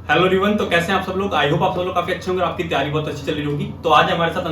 Hello everyone, तो कैसे हैं आप सब लोग। आई होप आप सब लोग काफी अच्छे होंगे और आपकी तैयारी बहुत अच्छी चल रही होगी। तो आज हमारे साथ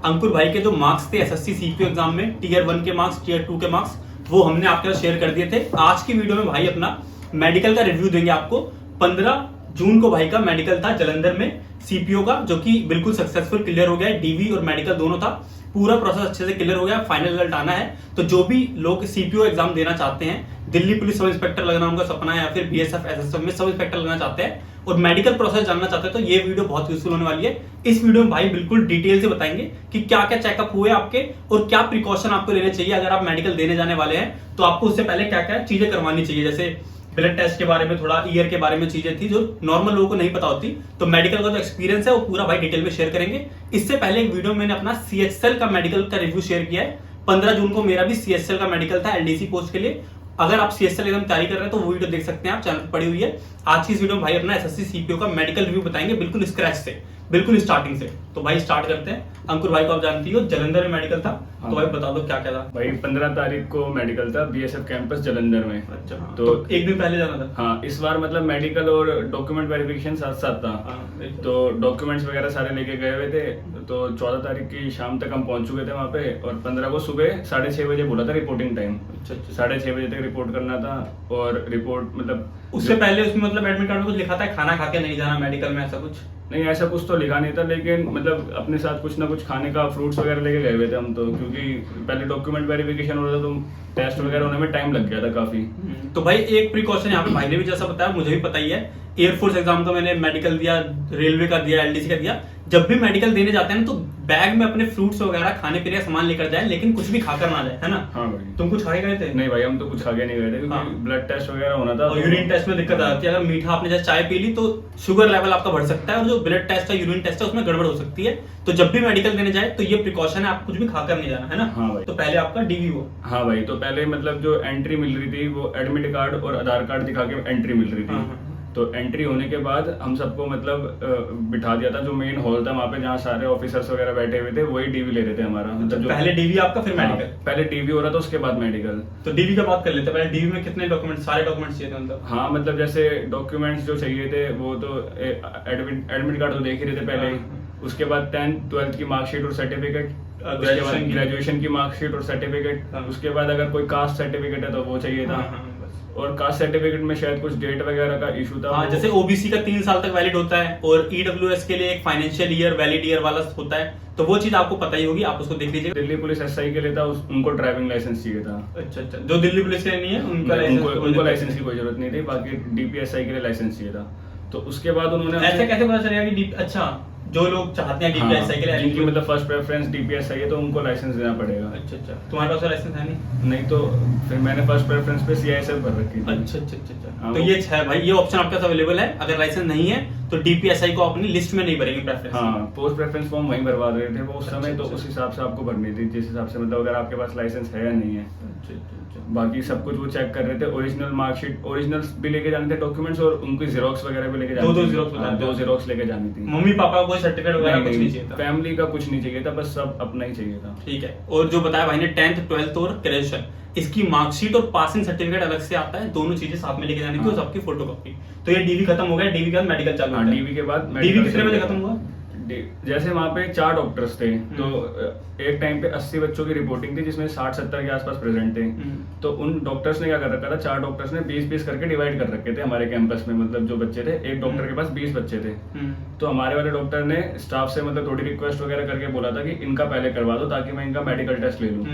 अंकुर भाई के जो मार्क्स थे एसएससी सीपीओ एग्जाम में, टीयर 1 के मार्क्स, टीयर 2 के मार्क्स, वो हमने आपके साथ शेयर कर दिए थे। आज की वीडियो में भाई अपना मेडिकल का रिव्यू देंगे आपको। 15 जून को भाई का मेडिकल था जलंधर में सीपीओ का, जो कि बिल्कुल सक्सेसफुल क्लियर हो गया। डीवी और मेडिकल दोनों था, पूरा प्रोसेस अच्छे से क्लियर हो गया। फाइनल रिजल्ट आना है। तो जो भी लोग सीपीओ एग्जाम देना चाहते हैं, दिल्ली पुलिस सब इंस्पेक्टर लगना उनका सपना है, या फिर बीएसएफ एसएसएफ में सब इंस्पेक्टर लगना चाहते हैं और मेडिकल प्रोसेस जानना चाहते हैं, तो ये वीडियो बहुत यूजफुल होने वाली है। इस वीडियो में भाई बिल्कुल डिटेल से बताएंगे कि क्या क्या चेकअप हुए आपके और क्या प्रिकॉशन आपको लेने चाहिए अगर आप मेडिकल देने जाने वाले हैं। तो आपको उससे पहले क्या क्या चीजें करवानी चाहिए, जैसे ब्लड टेस्ट के बारे में, थोड़ा ईयर के बारे में चीजें थी जो नॉर्मल लोगों को नहीं पता होती। तो मेडिकल का जो एक्सपीरियंस है वो पूरा भाई डिटेल में शेयर करेंगे। इससे पहले एक वीडियो में मैंने अपना सीएचएल का मेडिकल का रिव्यू शेयर किया है। 15 जून को मेरा भी सीएचएल का मेडिकल था एलडीसी पोस्ट के लिए। अगर आप सीएचएल एकदम तैयारी कर रहे हैं तो वो वीडियो देख सकते हैं, आप चैनल पर पड़ी हुई है। आज की इस वीडियो में भाई अपना एसएससी सीपीओ का मेडिकल रिव्यू बताएंगे, बिल्कुल स्क्रैच से, बिल्कुल स्टार्टिंग से। तो भाई स्टार्ट करते हैं। अंकुर भाई को आप जानती हो, जलंधर में मेडिकल था। तो भाई बता दो क्या क्या था। भाई 15 तारीख को मेडिकल था बीएसएफ कैंपस जलंधर में। अच्छा, तो एक दिन पहले जाना था। हाँ, इस बार मतलब मेडिकल और डॉक्यूमेंट वेरिफिकेशन साथ साथ था। तो डॉक्यूमेंट्स वगैरह सारे लेके गए हुए थे। तो 14 तारीख की शाम तक हम पहुंच चुके थे वहाँ पे, और 15 को सुबह 6:30 बजे बोला था रिपोर्टिंग टाइम। अच्छा, 6:30 बजे तक रिपोर्ट करना था। और रिपोर्ट मतलब उससे पहले उसमें मतलब एडमिट कार्ड में कुछ लिखा था खाना खा के नहीं जाना मेडिकल में, ऐसा कुछ नहीं, ऐसा कुछ तो लिखा नहीं था, लेकिन मतलब अपने साथ कुछ ना कुछ खाने का, फ्रूट्स वगैरह लेके गए हुए थे हम। तो क्योंकि पहले डॉक्यूमेंट वेरिफिकेशन हो रहा था तो टेस्ट वगैरह होने में टाइम लग गया था काफी। तो भाई एक प्रिकॉशन यहाँ पे भाई ने भी जैसा बताया, मुझे भी पता ही है। एयरफोर्स एग्जाम का मैंने मेडिकल दिया, रेलवे का दिया, एलडीसी का दिया। जब भी मेडिकल देने जाते हैं ना, तो बैग में अपने फ्रूट्स वगैरह खाने पीने का सामान लेकर जाए, लेकिन कुछ भी खाकर ना जाए, है ना। हाँ भाई। तुम कुछ खाए गए थे? नहीं भाई, हम तो कुछ खा के नहीं गए थे, क्योंकि हाँ। ब्लड टेस्ट वगैरह होना था। और यूरिन टेस्ट में दिक्कत आती है। अगर मीठा आपने जैसे चाय पी ली तो शुगर लेवल आपका बढ़ सकता है, और जो ब्लड टेस्ट है, यूरिन टेस्ट है, उसमें गड़बड़ हो सकती है। तो जब भी मेडिकल देने जाए तो ये प्रिकॉशन है, आप कुछ भी खाकर नहीं जाना, है ना। हाँ भाई। तो पहले आपका डीवी हुआ। हाँ भाई, तो पहले मतलब जो एंट्री मिल रही थी वो एडमिट कार्ड और आधार कार्ड दिखा के एंट्री मिल रही थी। तो एंट्री होने के बाद हम सबको मतलब बिठा दिया था, जो मेन हॉल था वहाँ पे, जहाँ सारे ऑफिसर्स वगैरह बैठे हुए थे, वही डीवी ले रहे थे हमारा। मतलब पहले डीवी आपका, फिर मेडिकल। पहले डीवी हो रहा था, उसके बाद मेडिकल। तो डीवी का बात कर लेते हैं। पहले डीवी में कितने डॉक्यूमेंट, सारे डॉक्यूमेंट्स चाहिए थे मतलब? हाँ, मतलब जैसे डॉक्यूमेंट्स जो चाहिए थे वो तो एडमिट कार्ड तो देख ही रहे थे पहले ही। उसके बाद 10th 12th की मार्कशीट और सर्टिफिकेट, ग्रेजुएशन की मार्कशीट और सर्टिफिकेट। उसके बाद अगर कोई कास्ट सर्टिफिकेट है तो वो चाहिए था। और कास्ट सर्टिफिकेट में शायद कुछ डेट वगैरह का इशू था। हाँ, जैसे ओबीसी का 3 साल तक वैलिड होता है, और ईडब्ल्यूएस के लिए एक फाइनेंशियल ईयर वैलिड ईयर वाला होता है। तो वो चीज आपको पता ही होगी, आप उसको देख लीजिए। दिल्ली पुलिस एसआई के लिए था, उनको ड्राइविंग लाइसेंस चाहिए था। अच्छा, जो दिल्ली पुलिस के लिए नहीं है उनको लाइसेंस की कोई जरूरत नहीं थी। बाकी डीपीएसआई के लिए लाइसेंस चाहिए था। तो उसके बाद उन्होंने ऐसे कैसे पता चलेगा कि अच्छा, जो लोग चाहते हैं डीपीएसआई के लिए, जिनकी मतलब फर्स्ट प्रेफरेंस डीपीएसआई है, तो उनको लाइसेंस देना पड़ेगा। अच्छा, तुम्हारे पास लाइसेंस है नहीं? नहीं, तो फिर मैंने फर्स्ट प्रेफरेंस पे सीआईएसएफ भर रखी थी। अच्छा। तो ये है भाई, ये ऑप्शन आपके पास अवेलेबल है। अगर लाइसेंस नहीं है तो डीपीएसआई को अपनी लिस्ट में नहीं भरेंगे प्रेफरेंस। हाँ, पोस्ट प्रेफरेंस फॉर्म वहीं भरवा रहे थे वो उस समय। तो उस हिसाब से आपको भरनी थी, जिस हिसाब से मतलब अगर आपके पास लाइसेंस है या नहीं है। बाकी सब कुछ वो चेक कर रहे थे। ओरिजिनल मार्कशीट, ओरिजिनल्स भी लेके जाने थे डॉक्यूमेंट्स, और उनकी जेरोक्स वगैरह भी लेके जानी थी। दो जेरोक्स लेके जानी थी। मम्मी पापा को सर्टिफिकेट वगैरह कुछ नहीं चाहिए था? फैमिली का कुछ नहीं चाहिए था, बस सब अपना ही चाहिए था। ठीक है। और जो बताया भाई ने 10th 12th और ग्रेजुएशन, इसकी मार्कशीट और पासिंग सर्टिफिकेट अलग से आता है। दोनों चीजें साथ में लेके जानी थी, और सबकी फोटोकॉपी। तो ये डीवी खत्म हो गया। डीवी के बाद मेडिकल चालू हाँ, डीवी के बाद डीवी कितने बजे खत्म हुआ? जैसे वहाँ पे 4 डॉक्टर्स थे, तो एक टाइम पे 80 बच्चों की रिपोर्टिंग थी, जिसमें 60-70 के आसपास प्रेजेंट थे। तो उन डॉक्टर्स ने क्या कर रखा था, 4 डॉक्टर्स ने 20-20 करके डिवाइड कर रखे थे हमारे कैंपस में। मतलब जो बच्चे थे, एक डॉक्टर के पास 20 बच्चे थे। तो हमारे वाले डॉक्टर ने स्टाफ से मतलब थोड़ी रिक्वेस्ट वगैरह करके बोला था कि इनका पहले करवा दो, ताकि मैं इनका मेडिकल टेस्ट ले लूँ।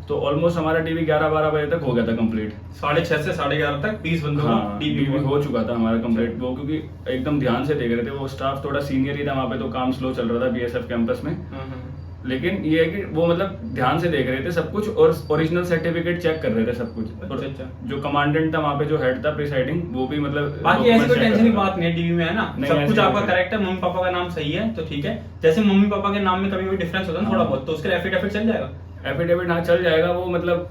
तो ऑलमोस्ट हमारा डीवी 11-12 बजे तक हो गया था कंप्लीट। 6:30 से 11:30 तक 20 बंदों का डीवी हो चुका था हमारा कंप्लीट। वो क्योंकि एकदम ध्यान से देख रहे थे, वो स्टाफ थोड़ा सीनियर ही था वहाँ पे, तो काम स्लो चल रहा था बीएसएफ कैंपस में। लेकिन ये है कि वो मतलब ध्यान से देख रहे थे सब कुछ, और ओरिजिनल सर्टिफिकेट चेक कर रहे थे सब कुछ। अच्छा। जो कमांडेंट था वहाँ पे, जो हेड था प्रिसाइडिंग, वो भी मतलब बाकी ऐसी कोई टेंशन की बात नहीं है डीवी में, है ना। सब कुछ आपका नहीं। करेक्ट है, मम्मी पापा का नाम सही है तो ठीक है। जैसे मम्मी पापा के नाम में कभी कोई डिफरेंस होता है ना थोड़ा बहुत, तो उसके एफिडेविट चल जाएगा। एफिडेविट हाँ चल जाएगा वो, मतलब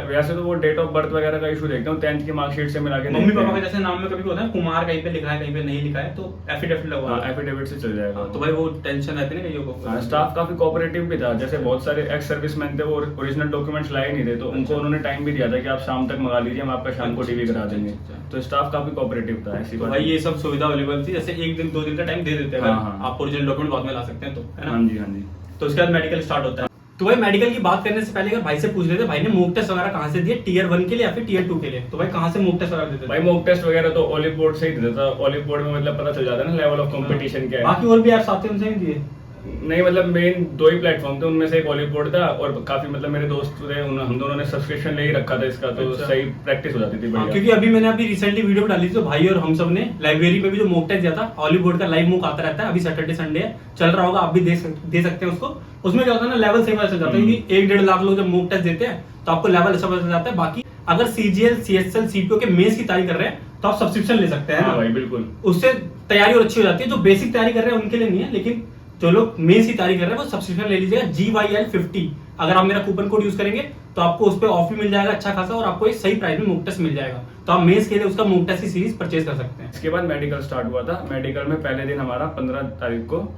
वैसे तो वो डेट ऑफ बर्थ वगैरह का इशू देखता हूँ 10th की मार्कशीट से मिला के। मम्मी पापा के जैसे नाम में कभी होता है कुमार कहीं पे लिखा है कहीं पे नहीं लिखा है तो एफिडेविट लगवा। हाँ एफिडेविट से चल जाएगा। तो भाई वो टेंशन रहती है ना कईयों को। हाँ स्टाफ काफी कोऑपरेटिव भी था, जैसे बहुत सारे एक्स सर्विसमैन थे वो ओरिजिनल डॉक्यूमेंट्स लाए नहीं थे, तो उनको उन्होंने टाइम भी दिया था कि आप शाम तक मंगा लीजिए, हम आपका शाम को टीवी करा देंगे। तो स्टाफ काफी कोऑपरेटिव था। ऐसी बात भाई ये सब सुविधा अवेलेबल थी, जैसे 1 दिन 2 दिन का टाइम दे देते हैं आप ओरिजिनल डॉक्यूमेंट बाद में ला सकते हैं तो, है ना। हाँ जी हाँ जी। तो उसके बाद मेडिकल स्टार्ट होता है। तो भाई मेडिकल की बात करने से पहले अगर भाई से पूछ लेते भाई ने मॉक टेस्ट वगैरह कहाँ से दिए, टियर 1 के लिए या फिर टियर 2 के लिए, तो भाई कहाँ से मॉक टेस्ट वगैरह देते थे? भाई मॉक टेस्ट वगैरह तो ओलिव बोर्ड से ही देता था। ओलिव बोर्ड में मतलब पता चल जाता है ना लेवल ऑफ कंपटीशन क्या है। बाकी और भी ऐप्स आते हैं उनसे नहीं दिए? नहीं मतलब मेन 2 ही प्लेटफॉर्म थे, उनमें से एक ओलिव बोर्ड था और काफी मतलब मेरे दोस्त थे हम दोनों ने सब्सक्रिप्शन ले ही रखा था इसका, तो सही प्रैक्टिस हो जाती थी बढ़िया। क्योंकि अभी मैंने रिसेंटली वीडियो डाली थी तो भाई और हम सब ने लाइब्रेरी में भी जो मॉक टेस्ट दिया था, ओलिव बोर्ड का लाइव मॉक आता रहता है, अभी सैटरडे संडे है चल रहा होगा, आप भी दे सकते हैं उसको। उसमें क्या होता है ना लेवल सही पता चल जाता है, क्योंकि 1-1.5 लाख लोग जब मॉक टेस्ट देते हैं तो आपको लेवल अच्छा पता चल जाता है। बाकी अगर सीजीएल सीएचएल सीपीओ के मेंस की तैयारी कर रहे हैं तो आप सब्सक्रिप्शन ले सकते हैं। हाँ भाई बिल्कुल, उससे तैयारी और अच्छी हो जाती है। जो बेसिक तैयारी कर रहे हैं उनके लिए नहीं है, लेकिन जो लोग मेंस की तैयारी कर रहे हैं वो सब्सक्रिप्शन ले लीजिएगा GYL50। अगर आप मेरा कूपन कोड यूज करेंगे तो आपको उस पर ऑफ भी मिल जाएगा अच्छा खासा, और आपको एक सही प्राइस में मॉक टेस्ट मिल जाएगा। तो आप मेंस के लिए उसका मॉक टेस्ट की सीरीज परचेज कर सकते हैं। इसके बाद मेडिकल स्टार्ट हुआ था। मेडिकल में पहले दिन हमारा 15 तारीख को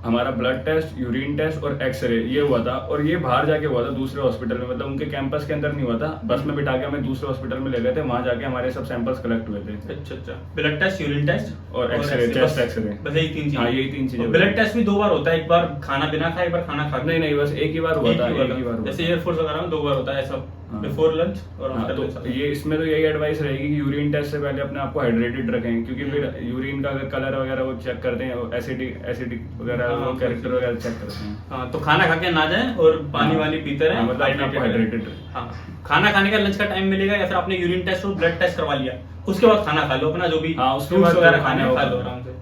हमारा ब्लड टेस्ट, यूरिन टेस्ट और एक्सरे ये हुआ था, और ये बाहर जाके हुआ था दूसरे हॉस्पिटल में, मतलब उनके कैंपस के अंदर नहीं हुआ था। बस में बिठा के हमें दूसरे हॉस्पिटल में ले गए थे, वहां जाके हमारे सब सैंपल्स कलेक्ट हुए थे। अच्छा, ब्लड टेस्ट, यूरिन टेस्ट और एक्सरे, चेस्ट एक्सरे, बस यही 3 चीजें। हाँ यही 3 चीजें। ब्लड टेस्ट भी 2 बार होता है, एक बार खाना बिना खाए, एक बार खाना खा के। नहीं बस एक ही बार हुआ था, एक ही बार। जैसे एयरफोर्स वगैरह में 2 बार होता है ऐसा, बिफोर लंच और आफ्टर लंच। तो ये इसमें तो यही एडवाइस रहेगी कि यूरिन टेस्ट से पहले अपने आप को हाइड्रेटेड रखें, क्योंकि फिर यूरिन का अगर कलर वगैरह वो चेक करते हैं, एसिडिक वगैरह वो कैरेक्टर वगैरह चेक करते हैं। हाँ, तो खाना खा के ना जाए और पानी वानी पीते रहे, मतलब हाइड्रेटेड। हाँ, खाना खाने का लंच का टाइम मिलेगा, या फिर आपने यूरिन टेस्ट और ब्लड टेस्ट करवा लिया, उसके बाद खाना खा लो अपना, जो भी उसके बाद वगैरह खाने खा लो आराम से।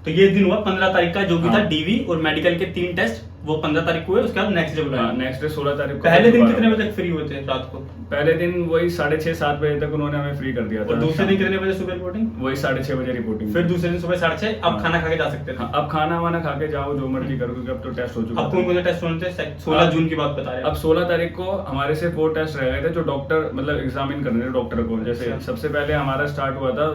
तो ये दिन हुआ 15 तारीख का, जो भी था डीवी और मेडिकल के 3 टेस्ट वो 15 तारीख को हुए। उसके बाद नेक्स्ट डे नेक्स्ट डे 16 तारीख को। पहले दिन कितने बजे तक फ्री हुए थे रात को? पहले दिन वही 6:30-7 बजे तक उन्होंने हमें फ्री कर दिया था। और दूसरे दिन कितने बजे सुबह रिपोर्टिंग? वही 6:30 बजे रिपोर्टिंग। फिर दूसरे दिन सुबह 6:30 अब खाना खा के जा सकते थे। अब खाना वाना खा के जाओ, जो मर्जी करो, क्योंकि अब तो टेस्ट हो चुका है। अब कौन-कौन से टेस्ट होने थे? 16 जून की बात बता रहे हैं। अब 16 तारीख को हमारे से 4 टेस्ट रह गए थे, जो डॉक्टर मतलब एग्जामिन करने थे डॉक्टर को। जैसे सबसे पहले हमारा स्टार्ट हुआ था,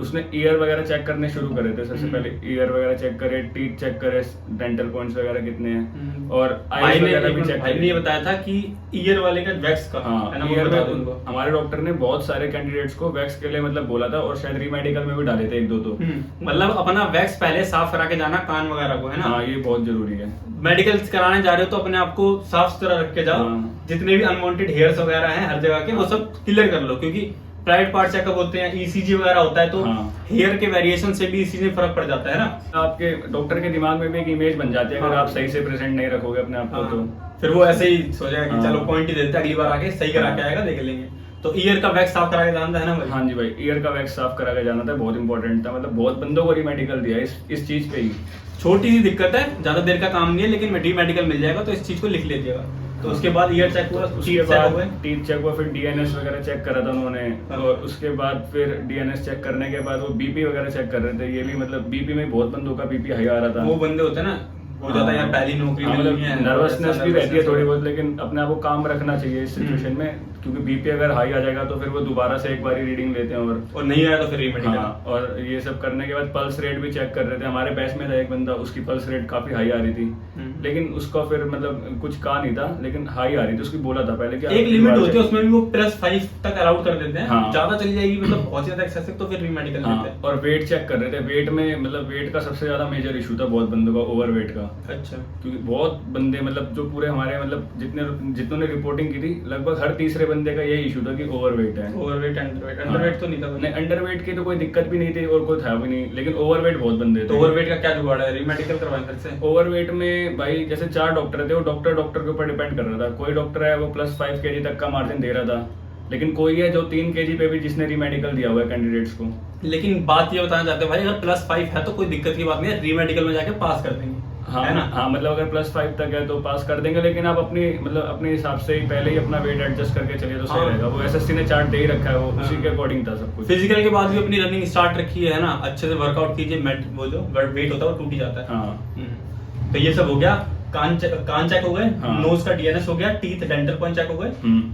उसने ईयर वगैरह चेक करने शुरू करे थे। सबसे पहले ईयर वगैरह चेक करे, टीथ चेक करे, डेंटल पॉइंट्स वगैरह कितने हैं, और आईज वगैरह भी चेक करे। भाई ने ये बताया था कि ईयर वाले का वैक्स का, हाँ, ईयर में हमारे डॉक्टर ने बहुत सारे कैंडिडेट्स को वैक्स के लिए मतलब बोला था, और शायद रीमेडिकल में भी डाले थे 1-2 तो। मतलब अपना वैक्स पहले साफ करा के जाना कान वगैरह को, है ना। हाँ, ये बहुत जरूरी है। मेडिकल कराने जा रहे हो तो अपने आप को साफ सुथरा रख के जाओ। जितने भी अनवांटेड हेयर्स वगैरह हैं हर जगह के, वो सब क्लियर कर लो, क्योंकि प्राइवेट पार्ट चेकअप होते हैं, ईसीजी वगैरह होता है, तो हेयर के वेरिएशन से भी ईसीजी में फर्क पड़ जाता है ना। आपके डॉक्टर के दिमाग में भी एक इमेज बन जाती है, अगर आप सही से प्रेजेंट नहीं रखोगे अपने आप को, तो फिर वो ऐसे ही सोचेगा कि चलो पॉइंट ही देते हैं, अगली बार आके सही करा के आएगा, देख लेंगे। तो ईयर का वैक्स साफ करा के जाना है ना भाई? हाँ जी भाई, ईयर का वैक्स साफ करा के जाना था, बहुत इंपॉर्टेंट था। मतलब बहुत बंदों को रीमेडिकल दिया इस चीज पे ही। छोटी सी दिक्कत है, ज्यादा देर का काम नहीं है, लेकिन रीमेडिकल मिल जाएगा, तो इस चीज को लिख लीजिएगा। तो उसके बाद ईयर चेक हुआ, उसके बाद टीथ चेक हुआ, फिर डीएनएस वगैरह चेक करा था उन्होंने, और उसके बाद फिर डीएनएस चेक करने के बाद वो बीपी वगैरह चेक कर रहे थे। ये भी मतलब बीपी में बहुत बंदों का बीपी हाई आ रहा था। वो बंदे होते हैं ना, हो जाता है यार पहली नौकरी मतलब मिलनी है, नर्वसनेस भी रहती है थोड़ी बहुत, लेकिन अपने आप को काम रखना चाहिए इस सिचुएशन में, क्योंकि बीपी अगर हाई आ जाएगा तो फिर वो दोबारा से एक बार ही रीडिंग लेते हैं, और नहीं आया तो फिर रीमेडिकल। हाँ, और ये सब करने के बाद पल्स रेट भी चेक कर रहे थे। हमारे बैच में था एक बंदा, उसकी पल्स रेट काफी हाई आ रही थी, लेकिन उसका फिर मतलब कुछ कहा नहीं था, लेकिन हाई आ रही थी। उसकी बोला था पहले कि एक लिमिट होती है, उसमें भी वो +5 तक अलाउड कर देते हैं। हाँ, ज्यादा चली जाएगी मतलब बहुत ज्यादा एक्सेसिव, तो फिर रीमेडिकल लेते हैं। और वेट चेक कर रहे थे। वेट में मतलब वेट का सबसे ज्यादा मेजर इशू था बहुत बंदों का, ओवर वेट का। अच्छा, क्योंकि बहुत बंदे मतलब जो पूरे हमारे मतलब जितनों ने रिपोर्टिंग की थी, लगभग हर तीसरे बंदे का यही इशू था कि ओवरवेट है। ओवरवेट, अंडरवेट तो नहीं था। नहीं, अंडरवेट की तो कोई दिक्कत भी नहीं थी और कोई था भी नहीं, लेकिन ओवरवेट बहुत बंदे थे। तो ओवरवेट का क्या जुगाड़ है? रीमेडिकल करवाएं फिर से। ओवरवेट में भाई जैसे 4 डॉक्टर थे, वो डॉक्टर के ऊपर डिपेंड कर रहा था। कोई डॉक्टर है वो +5 kg तक का मार्जिन दे रहा था, लेकिन कोई है जो 3 kg पे भी जिसने रीमेडिकल दिया हुआ है कैंडिडेट्स को। लेकिन बात ये बताना चाहते हैं भाई, अगर +5 है तो कोई दिक्कत की बात नहीं है, रीमेडिकल में जाके पास कर देंगे। हाँ, है ना। हाँ, मतलब अगर +5 तक है तो पास कर देंगे, लेकिन आप अपने हिसाब से ही पहले ही अपना वेट एडजस्ट करके चलिए तो सही रहेगा। वो एसएससी ने चार्ट दे ही रखा है, वो उसी के अकॉर्डिंग था सब कुछ। फिजिकल के बाद भी अपनी रनिंग स्टार्ट रखी है ना, अच्छे से वर्कआउट कीजिए, वो जो वेट होता है वो टूट ही जाता है। हाँ, तो ये सब हो गया कान चेक हो गए, हाँ। नोज का डीएनएस हो गया, टीथ डेंटल पॉइंट चेक हो गए,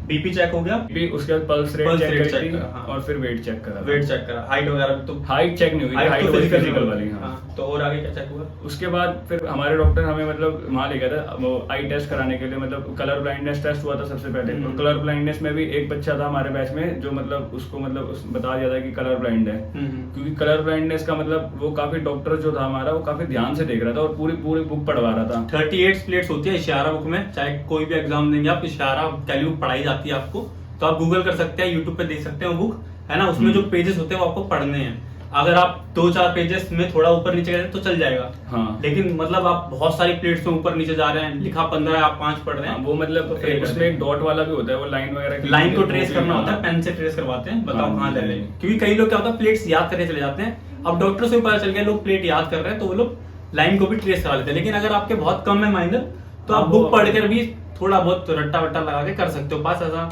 बीपी चेक हो गया, भी उसके बाद pulse rate Pulse check rate करी check थी, करा, हाँ। और फिर वेट चेक करा, वेट चेक करा, हाइट वगैरह भी तो हाइट चेक नहीं हुई, हाइट तो तो फिजिकल फिजिकल वाली, हाँ। तो और आगे क्या चेक हुआ? उसके बाद फिर हमारे डॉक्टर हमें मतलब वहाँ ले गया था वो आई टेस्ट कराने के लिए, मतलब कलर ब्लाइंडनेस टेस्ट हुआ था सबसे पहले। तो कलर ब्लाइंडनेस में भी एक बच्चा था हमारे बैच में जो मतलब उसको मतलब बता दिया था कि कलर ब्लाइंड है, क्योंकि कलर ब्लाइंडनेस का मतलब वो काफी डॉक्टर जो था हमारा वो काफी ध्यान से देख रहा था और पूरी पूरी बुक पढ़वा रहा था। 38 प्लेट्स होती है इशारा बुक में, चाहे कोई भी एग्जाम देंगे आप, इशारा कैली बुक पढ़ाई जाती है आपको, तो आप गूगल कर सकते हैं, यूट्यूब पे देख सकते हैं वो बुक, है ना। उसमें जो पेजेस होते हैं वो आपको पढ़ने हैं। अगर आप 2-4 पेजेस में थोड़ा ऊपर नीचे गए तो चल जाएगा, हाँ। लेकिन मतलब आप बहुत सारी प्लेट्स में ऊपर नीचे जा रहे हैं, लिखा 15 आप 5 पढ़ रहे हैं, वो मतलब तो fail उसमें कर एक डॉट वाला भी होता है, वो लाइन वगैरह की लाइन को ट्रेस करना होता है, पेन से ट्रेस करवाते हैं, बताओ हाँ, कहाँ जा रहे जी। हैं। क्योंकि कई लोग क्या होता है प्लेट्स याद करके चले जाते हैं, अब डॉक्टर से भी पता चल गया लोग प्लेट याद कर रहे हैं तो वो लोग लाइन को भी ट्रेस करा लेते हैं। लेकिन अगर आपके बहुत कम है माइनर तो आप बुक पढ़कर भी थोड़ा बहुत रट्टा वट्टा लगा के कर सकते हो पास, ऐसा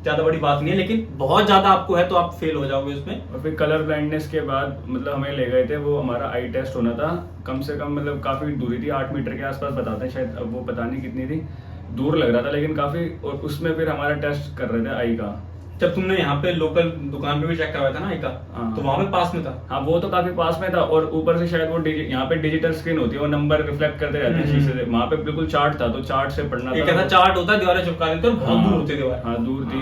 ज्यादा बड़ी बात नहीं है। लेकिन बहुत ज्यादा आपको है तो आप फेल हो जाओगे उसमें। और फिर कलर ब्लाइंडनेस के बाद मतलब हमें ले गए थे, वो हमारा आई टेस्ट होना था, कम से कम मतलब काफी दूरी थी, 8 मीटर के आसपास बताते हैं शायद, अब वो पता नहीं कितनी थी, दूर लग रहा था लेकिन काफी। और उसमें फिर हमारा टेस्ट कर रहे थे आई का। जब तुमने यहाँ पे लोकल दुकान पे भी चेक करवाया था ना आई का, हाँ। तो वहां पे पास में था। हाँ वो तो काफी पास में था, और ऊपर से शायद वो यहाँ पे डिजिटल स्क्रीन होती है, वो नंबर रिफ्लेक्ट करते रहते हैं शीशे से, वहाँ पे बिल्कुल चार्ट था, तो चार्ट से पढ़ना एक था। ऐसा चार्ट होता है, दीवारें चिपका देते हैं और बहुत दूर होती है दीवार। हाँ दूर थी,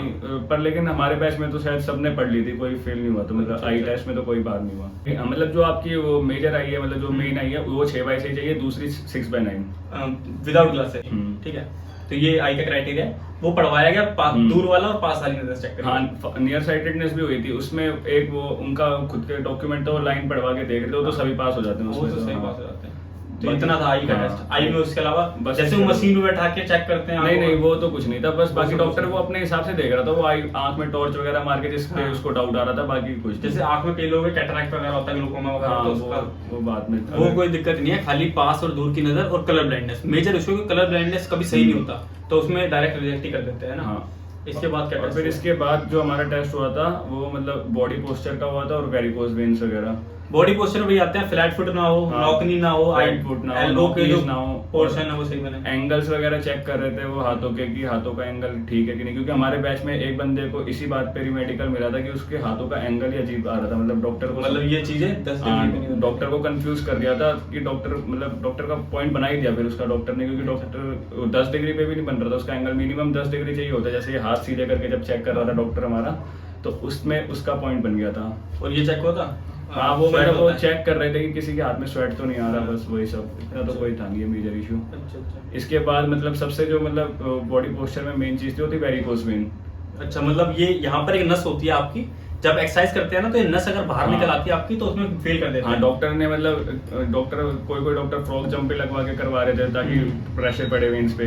पर लेकिन हमारे बैच में तो शायद सबने पढ़ ली थी, कोई फेल नहीं हुआ, तो मतलब आई टेस्ट में तो कोई बात नहीं हुआ। मतलब जो आपकी वो मेजर आई है, मतलब जो मेन आई है वो 6/6 चाहिए, दूसरी 6/9 विदाउट ग्लासेस, हम्म। ठीक है। तो ये आई का क्राइटेरिया है, वो पढ़वाया गया, दूर वाला और पास वाली नजर चेक करें। हाँ नियर साइटेडनेस भी हुई थी उसमें, एक वो उनका खुद के डॉक्यूमेंट तो लाइन पढ़वा के देख रहे थे, वो तो सभी पास हो जाते हैं वो उसमें तो सही हाँ। पास हो जाते हैं। तो बाकी- इतना था आई का हाँ। टेस्ट। आई में उसके अलावा बस जैसे वो मशीन में बैठा के चेक करते हैं नहीं आपको- नहीं वो तो कुछ नहीं था, बस बाकी सब डॉक्टर कुछ वो अपने हिसाब से देख रहा था, वो आई आंख में टॉर्च वगैरह मार के जिसपे हाँ। उसको डाउट आ रहा था, बाकी कुछ नहीं। जैसे आंख में कई लोगों के कैटरैक्ट वगैरह होता है, ग्लूकोमा वगैरह हाँ तो उसका वो बात में वो कोई दिक्कत नहीं है, खाली पास और दूर की नजर और कलर ब्लाइंडनेस मेजर इशू है। कलर ब्लाइंडनेस कभी सही नहीं होता तो उसमें डायरेक्ट रिजेक्ट ही कर देते हैं ना। हाँ। इसके बाद क्या और टेस्ट फिर हुआ? इसके बाद जो हमारा टेस्ट हुआ था वो मतलब बॉडी पोस्चर का हुआ था, और वेरिकोज वेन्स वगैरह। बॉडी पोस्चर भी आते हैं, फ्लैट फुट ना हो, हाँ। नॉकनी ना हो, Flat foot ना हो, एल्बो के knock जो knees ना हो, पोर्शन है वो सही बने। एंगल्स वगैरह चेक कर रहे थे वो हाथों के, कि हाथों का एंगल ठीक है कि नहीं, क्योंकि हमारे बैच में एक बंदे को इसी बात पे मेडिकल मिला था कि उसके हाथों का एंगल ही अजीब आ रहा था, मतलब डॉक्टर को मतलब ये चीजें 10 डिग्री पे नहीं होती। डॉक्टर को कंफ्यूज कर दिया था कि डॉक्टर मतलब डॉक्टर का पॉइंट बना ही दिया फिर उसका डॉक्टर ने, क्योंकि डॉक्टर 10 डिग्री पे भी नहीं बन रहा था उसका एंगल, मिनिमम 10 डिग्री चाहिए होता है। जैसे ये हाथ सीधे करके जब चेक कर रहा था डॉक्टर हमारा, तो उसमें उसका पॉइंट बन गया था। और ये चेक हुआ था? हाँ वो Sweat मतलब वो होता है। चेक कर रहे थे कि किसी के हाथ में स्वेट तो नहीं आ रहा, हाँ। बस वही सब, इतना तो कोई था नहीं मेजर इशू। अच्छा अच्छा इसके बाद मतलब सबसे जो मतलब बॉडी पोस्चर में मेन चीज थी वो थी वेरिकोज वेन। अच्छा, मतलब ये यहाँ पर एक नस होती है आपकी, जब एक्सरसाइज करते हैं ना तो ये नस अगर बाहर हाँ। निकल आती है आपकी तो उसमें फेल कर देते हाँ हैं। डॉक्टर ने मतलब डॉक्टर कोई डॉक्टर फ्रॉक जंप पे लगवा के करवा रहे थे ताकि प्रेशर पड़े वेन्स पे।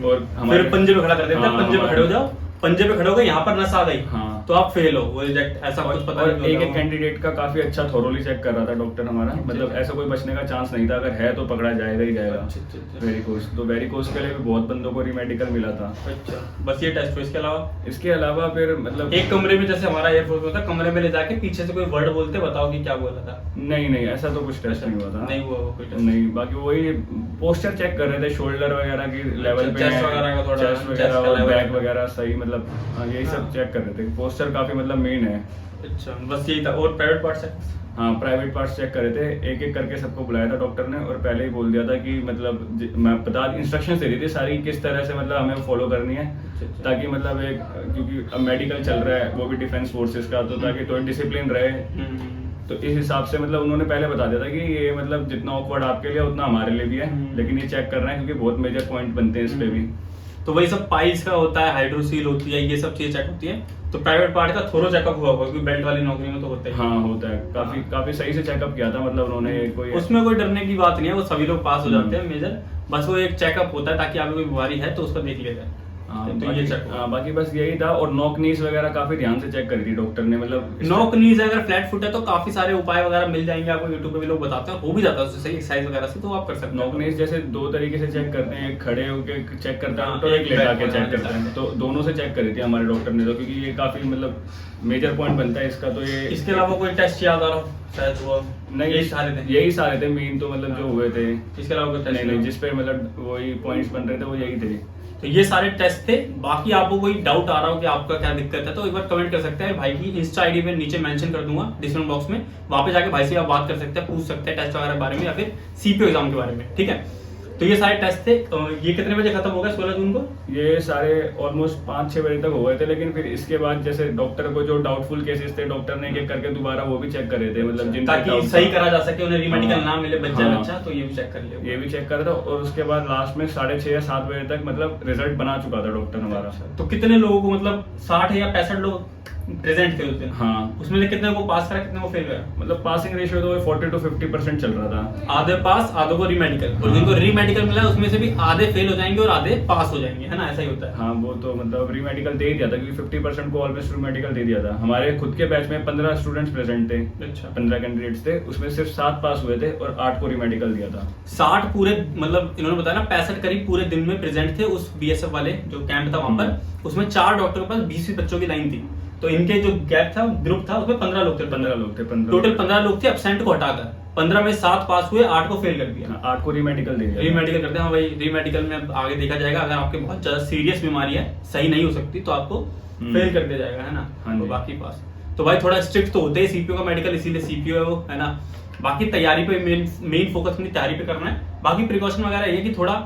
और फिर पंजे पे खड़ा कर देते हैं, हाँ, पंजे पे खड़े हो जाओ, पंजे पे खड़े हो गए, यहाँ पर नस आ गई हाँ। तो आप फेल हो, वो रिजेक्ट, ऐसा कुछ पता और नहीं एक होता। कैंडिडेट का काफी अच्छा थोरोली चेक कर रहा था डॉक्टर हमारा, मतलब ऐसा कोई बचने का चांस नहीं था, अगर है तो पकड़ा जाएगा ही जाएगा। अच्छा, अच्छा, अच्छा। वेरिकोज, तो वेरिकोज के लिए भी बहुत बंदों को रीमेडिकल मिला था। अच्छा, बस ये टेस्ट हुआ। इसके अलावा इसके अलावा फिर मतलब एक कमरे में, जैसे हमारा एयरफोर्स होता है, कमरे में ले जाके पीछे से कोई वर्ड बोलते, बताओ कि क्या बोला था। नहीं नहीं ऐसा तो कुछ टेस्ट नहीं हुआ था। नहीं हुआ वो कोई टेस्ट। नहीं, बाकी वही पोस्चर चेक कर रहे थे, शोल्डर वगैरह की लेवल पे, chest वगैरह का थोड़ा, चेस्ट chest वगैरह का और level बैक है। वगैरह सही, मतलब हाँ, यही सब हाँ। चेक कर रहे थे। पोस्चर काफी मतलब मेन है। अच्छा, बस यही था। और प्राइवेट पार्ट्स है? हाँ प्राइवेट पार्ट्स चेक कर रहे थे, एक एक करके सबको बुलाया था डॉक्टर ने, और पहले ही बोल दिया था कि मतलब मैं बता इंस्ट्रक्शंस दे दी थी सारी, किस तरह से मतलब हमें फॉलो करनी है, अच्छा। ताकि मतलब एक, क्योंकि अब मेडिकल चल रहा है वो भी डिफेंस फोर्सेस का, तो ताकि थोड़ी डिसिप्लिन रहे। तो इस हिसाब से मतलब उन्होंने पहले बता दिया था कि ये मतलब जितना ऑकवर्ड आपके लिए उतना हमारे लिए भी है, लेकिन ये चेक कर रहे हैं क्योंकि बहुत मेजर पॉइंट बनते हैं इस पे भी। तो वही सब पाइल्स का होता है, हाइड्रोसील होती है, ये सब चीजें चेक होती है। तो प्राइवेट पार्ट का थोड़ा चेकअप हुआ होगा, क्योंकि बेल्ट वाली नौकरी में तो होता है। हाँ होता है, काफी काफी सही से चेकअप किया था, मतलब उन्होंने कोई उसमें कोई डरने की बात नहीं है, वो सभी लोग पास हो जाते हैं मेजर। बस वो एक चेकअप होता है ताकि आपको कोई बीमारी है तो उसको देख लिया जाए। तो ये चेक हुआ। बाकी बस यही था। और नॉक नीज वगैरह काफी ध्यान से चेक करी थी डॉक्टर ने, मतलब नॉक नीज अगर फ्लैट फुट है तो काफी सारे उपाय वगैरह मिल जाएंगे आपको, यूट्यूब पे भी लोग बताते हैं, हो भी जाता है उससे सही एक्सरसाइज वगैरह से, तो आप कर सकते नॉक हो। नीज जैसे दो तरीके से चेक करते हैं, एक खड़े होके चेक करता है हाँ, डॉक्टर, एक एक लेटा बैक के चेक वाला करता है, तो दोनों से चेक करी थी हमारे डॉक्टर ने, तो क्योंकि ये काफी मतलब मेजर पॉइंट बनता है इसका। तो ये इसके अलावा कोई टेस्ट याद आ रहा हो? शायद वो नहीं, यही सारे थे। यही सारे थे मेन तो, मतलब जो हुए थे। इसके अलावा कोई टेस्ट नहीं नहीं, जिस पे मतलब वही पॉइंट्स बन रहे थे वो यही थे। तो ये सारे टेस्ट थे। बाकी आपको कोई डाउट आ रहा हो कि आपका क्या दिक्कत है तो एक बार कमेंट कर सकते हैं। भाई की इंस्टा आईडी में नीचे मेंशन कर दूंगा डिस्क्रिप्शन बॉक्स में, वहां पे जाके भाई से आप बात कर सकते हैं, पूछ सकते हैं टेस्ट वगैरह के बारे में या फिर सीपीओ एग्जाम के बारे में, ठीक है। तो ये सारे टेस्ट थे। ये कितने बजे खत्म हो गए 16 जून को? ये सारे ऑलमोस्ट 5-6 बजे तक हो गए थे, लेकिन फिर इसके बाद जैसे डॉक्टर को जो डाउटफुल केसेस थे डॉक्टर ने एक करके दोबारा वो भी चेक करे थे, मतलब जिनका ताकि doubt सही था। करा जा सके, उन्हें रीमेडिकल हाँ। ना मिले बच्चा हाँ। बच्चा, तो ये भी चेक कर लिया। ये भी चेक करा था, और उसके बाद लास्ट में 6:30 या 7 बजे तक मतलब रिजल्ट बना चुका था डॉक्टर हमारा। तो कितने लोगों को, मतलब 60 या 65 लोग प्रेजेंट थे उस दिन? हाँ, उसमें से कितने को पास करा, कितने को फेल करा? मतलब पासिंग रेशियो तो 40 to 50% चल रहा था। आधे पास, आधों को रीमेडिकल, और हाँ। जिनको रीमेडिकल मिला उसमें से भी आधे फेल हो जाएंगे और आधे पास हो जाएंगे, है ना? ऐसा ही होता है। हाँ, वो तो मतलब रीमेडिकल दे ही दिया था, क्योंकि 50% को ऑलवेज रीमेडिकल दे दिया था। हमारे खुद के बैच में 15 स्टूडेंट्स प्रेजेंट थे, अच्छा। 15 कैंडिडेट्स थे, उसमें सिर्फ 7 पास हुए थे और 8 को रीमेडिकल दिया था। 60 पूरे, मतलब इन्होंने बताया ना 65 करीब पूरे दिन में प्रेजेंट थे उस बीएसएफ वाले जो कैंप था वहां पर। उसमें 4 डॉक्टर के पास 20 बच्चों की लाइन थी, तो इनके जो गैप था, ग्रुप था, उसमें 15 लोग थे। 15 लोग थे। टोटल 15 लोग थे, एब्सेंट को हटाकर 15 में 7 पास हुए, 8 को फेल कर दिया। 8 को रीमेडिकल दे दिया। रीमेडिकल करते हैं। हाँ भाई, रीमेडिकल में अब आगे देखा जाएगा, अगर आपके बहुत ज्यादा सीरियस बीमारी है, सही नहीं हो सकती, तो आपको फेल कर दिया जाएगा, है ना? हाँ तो जी। बाकी पास। तो भाई थोड़ा स्ट्रिक्ट तो होते ही सीपीओ का मेडिकल, इसीलिए सीपीओ है वो, है ना? बाकी तैयारी पे मेन फोकस अपनी तैयारी पे करना है। बाकी प्रिकॉशन वगैरह ये कि थोड़ा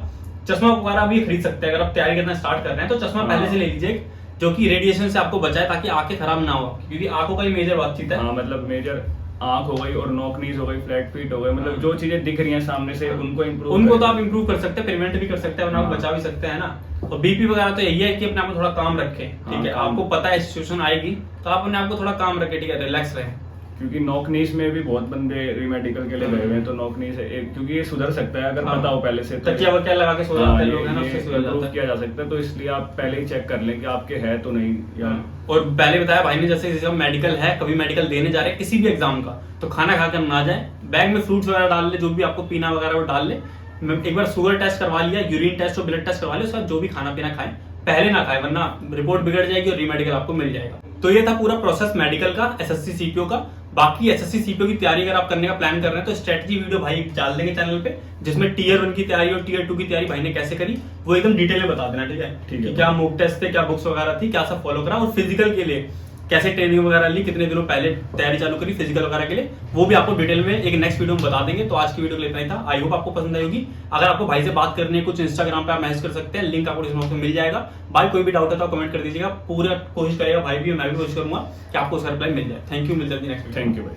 चश्मा वगैरह भी खरीद सकते हैं अगर आप तैयारी करना स्टार्ट कर रहे हैं, तो चश्मा पहले से ले लीजिए जो कि रेडिएशन से आपको बचाए, ताकि आंखें खराब ना हो, क्योंकि आंखों का ही मेजर बातचीत है। हाँ, मतलब मेजर आंख हो गई और नॉक नीज हो गई, फ्लैट फीट हो गए, मतलब जो चीजें दिख रही हैं सामने से उनको इम्प्रूव, उनको तो आप इम्प्रूव कर सकते हैं, प्रिवेंट भी कर सकते हैं, और आप हाँ। बचा भी सकते हैं ना। और बीपी वगैरह तो यही है कि अपने आप को थोड़ा काम रखें, ठीक हाँ, है? काम। आपको पता है सिचुएशन आएगी, तो आप अपने आप को थोड़ा काम रखें, ठीक है? रिलैक्स रहें। क्योंकि नॉक नीज में भी बहुत बंदे रीमेडिकल के लिए गए हुए हैं, तो नॉक नीज क्योंकि ये सुधर सकता है अगर हाँ। पता हो पहले से। तकिया वकिया लगा के सो जाते हैं लोग, है ना? ये उससे सुधर इम्प्रूव जाता है। किया जा सकता है, तो इसलिए आप पहले ही चेक कर लें कि आपके है तो नहीं, या और पहले बताया भाई ने, जैसे मेडिकल है, कभी मेडिकल देने जा रहे हैं किसी भी एग्जाम का, तो खाना खाकर ना जाए, बैग में फ्रूट्स वगैरह डाल ले, जो भी आपको पीना वगैरह वो डाल ले। एक बार शुगर टेस्ट करवा लिया, यूरिन टेस्ट और ब्लड टेस्ट करवा लिया, उसके बाद जो भी खाना पीना खाएं, पहले ना खाएं, वरना रिपोर्ट बिगड़ जाएगी और रीमेडिकल आपको मिल जाएगा। तो ये था पूरा प्रोसेस मेडिकल का, एसएससी सीपीओ का। बाकी एसएससी सीपीओ की तैयारी अगर आप करने का प्लान कर रहे हैं, तो स्ट्रेटजी वीडियो भाई डाल देंगे चैनल पे, जिसमें टीयर 1 की तैयारी और टीयर 2 की तैयारी भाई ने कैसे करी वो एकदम डिटेल में बता देना, ठीक है? ठीक है। कि क्या मॉक टेस्ट थे, क्या बुक्स वगैरह थी, क्या सब फॉलो करा, और फिजिकल के लिए कैसे ट्रेनिंग वगैरह ली, कितने दिनों पहले तैयारी चालू करी फिजिकल वगैरह के लिए, वो भी आपको डिटेल में एक नेक्स्ट वीडियो में बता देंगे। तो आज की वीडियो के लिए इतना ही था। आई होप आपको पसंद आई होगी। अगर आपको भाई से बात करनी है कुछ, इंस्टाग्राम पे आप मैसेज कर सकते हैं, लिंक आपको डिस्क्रिप्शन में मिल जाएगा। भाई कोई भी डाउट है तो कमेंट कर दीजिएगा, पूरा कोशिश करेगा भाई भी, मैं भी कोशिश करूंगा कि आपको उसका रिप्लाई मिल जाए। थैंक यू, मिलते हैं नेक्स्ट वीडियो। थैंक यू भाई।